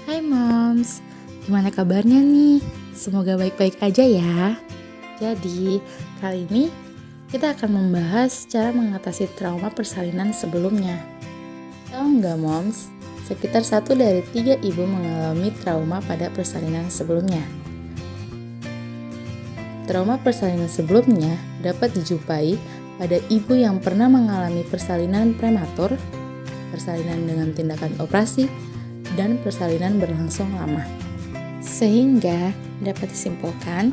Hai moms, gimana kabarnya nih? Semoga baik-baik aja ya. Jadi, kali ini kita akan membahas cara mengatasi trauma persalinan sebelumnya. Tahu nggak moms, sekitar 1 dari 3 ibu mengalami trauma pada persalinan sebelumnya. Trauma persalinan sebelumnya dapat dijumpai pada ibu yang pernah mengalami persalinan prematur, persalinan dengan tindakan operasi, dan persalinan berlangsung lama. Sehingga dapat disimpulkan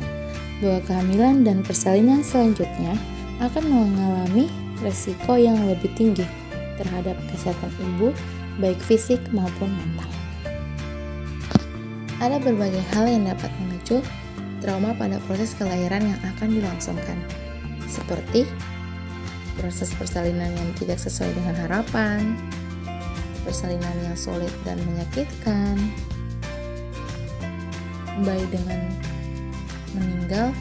bahwa kehamilan dan persalinan selanjutnya akan mengalami resiko yang lebih tinggi terhadap kesehatan ibu, baik fisik maupun mental. Ada berbagai hal yang dapat memicu trauma pada proses kelahiran yang akan dilangsungkan, seperti proses persalinan yang tidak sesuai dengan harapan, persalinan yang sulit dan menyakitkan, bayi dengan meninggal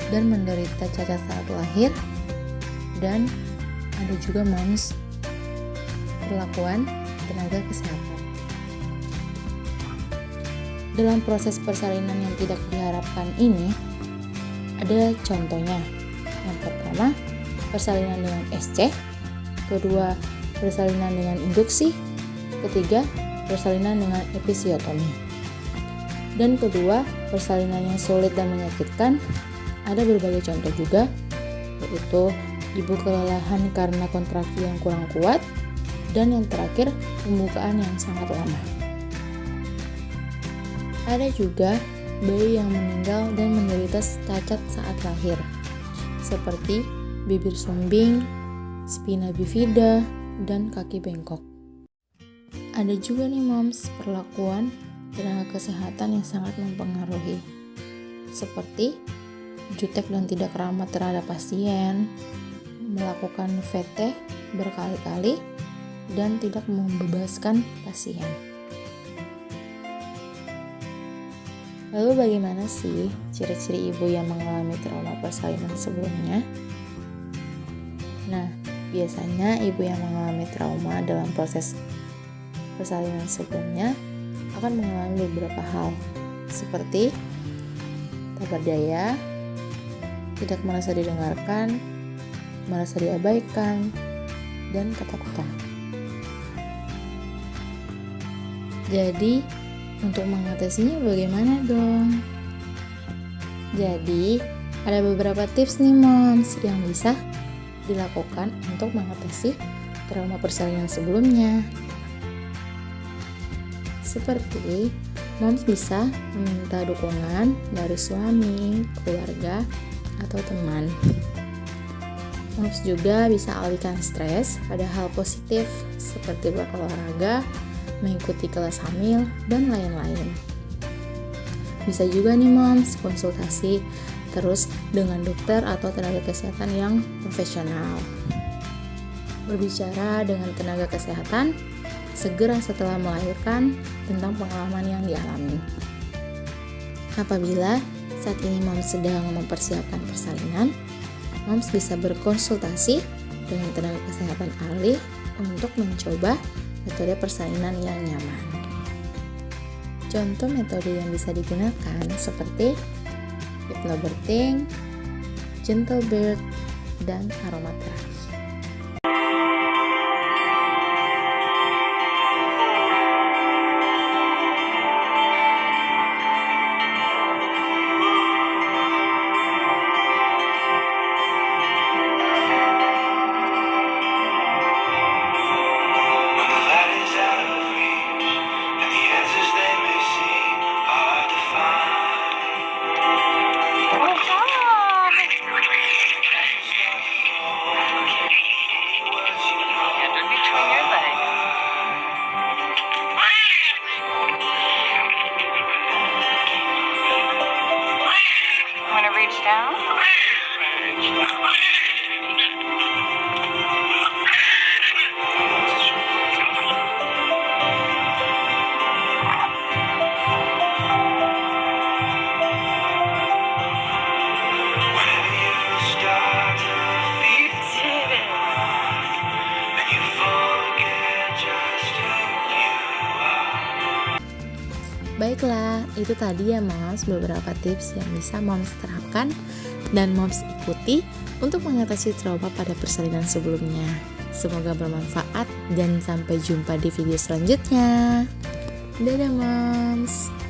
dan menderita cacat saat lahir, dan ada juga moms perlakuan tenaga kesehatan. Dalam proses persalinan yang tidak diharapkan ini, ada contohnya. Yang pertama, persalinan dengan SC, kedua, persalinan dengan induksi, ketiga, persalinan dengan episiotomi. Dan kedua, persalinan yang sulit dan menyakitkan, ada berbagai contoh juga, yaitu ibu kelelahan karena kontraksi yang kurang kuat, dan yang terakhir, pembukaan yang sangat lama. Ada juga bayi yang meninggal dan menderita cacat saat lahir, seperti bibir sumbing, spina bifida, dan kaki bengkok. Ada juga nih moms perlakuan tenaga kesehatan yang sangat mempengaruhi, seperti jutek dan tidak ramah terhadap pasien, melakukan VT berkali-kali, dan tidak membebaskan pasien. Lalu bagaimana sih ciri-ciri ibu yang mengalami trauma persalinan sebelumnya? Nah, biasanya ibu yang mengalami trauma dalam proses persalinan sebelumnya akan mengalami beberapa hal, seperti tak berdaya, tidak merasa didengarkan, merasa diabaikan, dan ketakutan. Jadi, untuk mengatasinya bagaimana dong? Jadi, ada beberapa tips nih moms yang bisa dilakukan untuk mengatasi trauma persalinan sebelumnya. Seperti, moms bisa meminta dukungan dari suami, keluarga, atau teman. Moms juga bisa alihkan stres pada hal positif seperti berolahraga, mengikuti kelas hamil, dan lain-lain. Bisa juga nih moms konsultasi terus dengan dokter atau tenaga kesehatan yang profesional. Berbicara dengan tenaga kesehatan segera setelah melahirkan tentang pengalaman yang dialami. Apabila saat ini moms sedang mempersiapkan persalinan, moms bisa berkonsultasi dengan tenaga kesehatan ahli untuk mencoba metode persalinan yang nyaman. Contoh metode yang bisa digunakan seperti hypnobirthing, gentle birth, dan aromaterapi. itu tadi ya Moms, beberapa tips yang bisa Moms terapkan dan Moms ikuti untuk mengatasi trauma pada persalinan sebelumnya. Semoga bermanfaat dan sampai jumpa di video selanjutnya. Dadah Moms.